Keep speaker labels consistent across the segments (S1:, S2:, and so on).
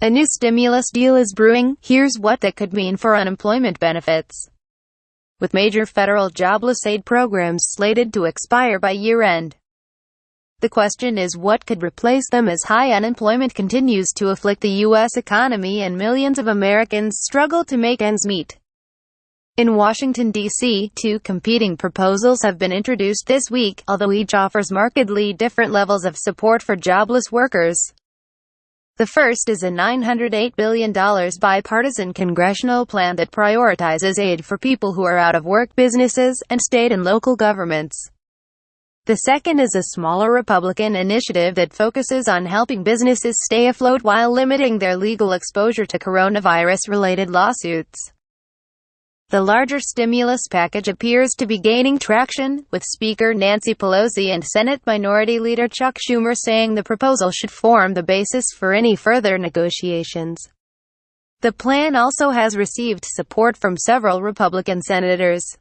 S1: A new stimulus deal is brewing. Here's what that could mean for unemployment benefits. With major federal jobless aid programs slated to expire by year-end, the question is what could replace them as high unemployment continues to afflict the U.S. economy and millions of Americans struggle to make ends meet. In Washington, D.C., two competing proposals have been introduced this week, although each offers markedly different levels of support for jobless workers. The first is a $908 billion bipartisan congressional plan that prioritizes aid for people who are out of work, businesses, and state and local governments. The second is a smaller Republican initiative that focuses on helping businesses stay afloat while limiting their legal exposure to coronavirus-related lawsuits. The larger stimulus package appears to be gaining traction, with Speaker Nancy Pelosi and Senate Minority Leader Chuck Schumer saying the proposal should form the basis for any further negotiations. The plan also has received support from several Republican senators.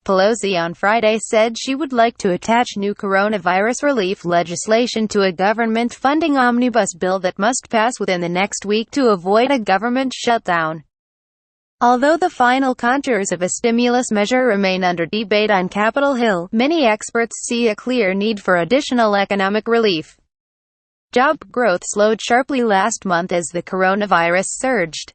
S1: Pelosi on Friday said she would like to attach new coronavirus relief legislation to a government funding omnibus bill that must pass within the next week to avoid a government shutdown. Although the final contours of a stimulus measure remain under debate on Capitol Hill, many experts see a clear need for additional economic relief. Job growth slowed sharply last month as the coronavirus surged.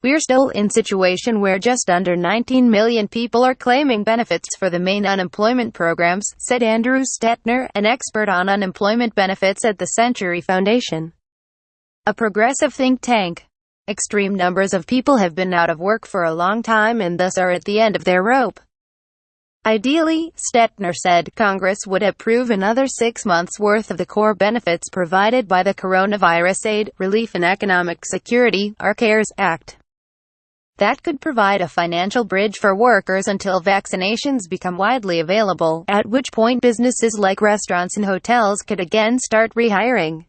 S1: We're still in a situation where just under 19 million people are claiming benefits for the main unemployment programs, said Andrew Stetner, an expert on unemployment benefits at the Century Foundation, a progressive think tank. Extreme numbers of people have been out of work for a long time and thus are at the end of their rope. Ideally, Stetner said, Congress would approve another 6 months' worth of the core benefits provided by the Coronavirus Aid, Relief and Economic Security, or CARES Act. That could provide a financial bridge for workers until vaccinations become widely available, at which point businesses like restaurants and hotels could again start rehiring.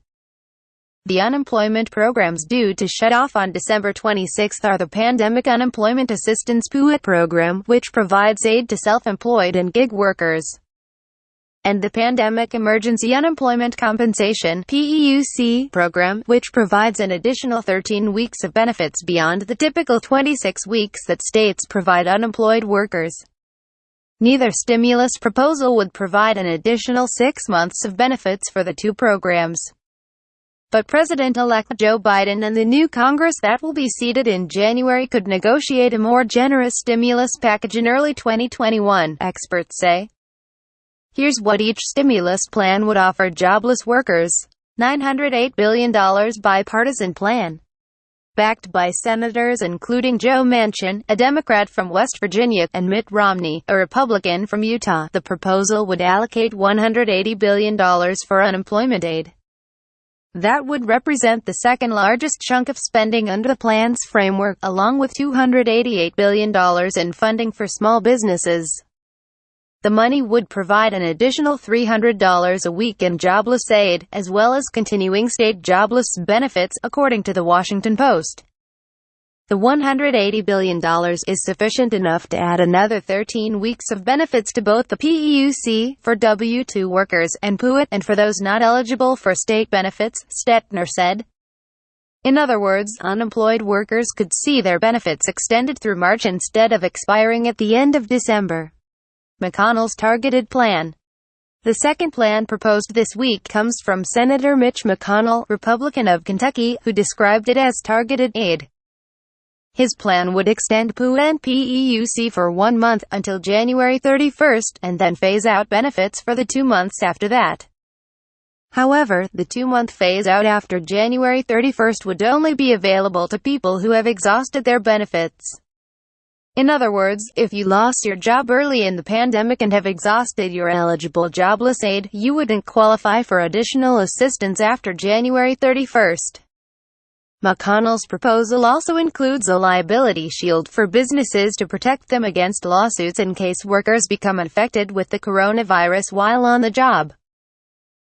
S1: The unemployment programs due to shut off on December 26 are the Pandemic Unemployment Assistance (PUA) program, which provides aid to self-employed and gig workers, and the Pandemic Emergency Unemployment Compensation (PEUC) program, which provides an additional 13 weeks of benefits beyond the typical 26 weeks that states provide unemployed workers. Neither stimulus proposal would provide an additional 6 months of benefits for the two programs. But President-elect Joe Biden and the new Congress that will be seated in January could negotiate a more generous stimulus package in early 2021, experts say. Here's what each stimulus plan would offer jobless workers. $908 billion bipartisan plan. Backed by senators including Joe Manchin, a Democrat from West Virginia, and Mitt Romney, a Republican from Utah, the proposal would allocate $180 billion for unemployment aid. That would represent the second largest chunk of spending under the plan's framework, along with $288 billion in funding for small businesses. The money would provide an additional $300 a week in jobless aid, as well as continuing state jobless benefits, according to the Washington Post. The $180 billion is sufficient enough to add another 13 weeks of benefits to both the PEUC, for W-2 workers, and PUA, and for those not eligible for state benefits, Stetner said. In other words, unemployed workers could see their benefits extended through March instead of expiring at the end of December. McConnell's targeted plan. The second plan proposed this week comes from Senator Mitch McConnell, Republican of Kentucky, who described it as targeted aid. His plan would extend PUA and PEUC for 1 month, until January 31, and then phase out benefits for the 2 months after that. However, the 2-month phase-out after January 31 would only be available to people who have exhausted their benefits. In other words, if you lost your job early in the pandemic and have exhausted your eligible jobless aid, you wouldn't qualify for additional assistance after January 31. McConnell's proposal also includes a liability shield for businesses to protect them against lawsuits in case workers become infected with the coronavirus while on the job.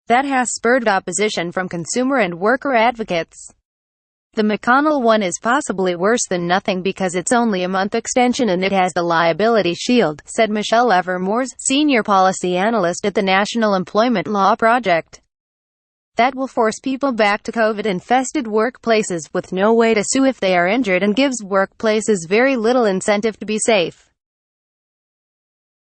S1: That has spurred opposition from consumer and worker advocates. The McConnell one is possibly worse than nothing because it's only a month extension and it has the liability shield, said Michelle Evermores, senior policy analyst at the National Employment Law Project. That will force people back to COVID-infested workplaces with no way to sue if they are injured and gives workplaces very little incentive to be safe.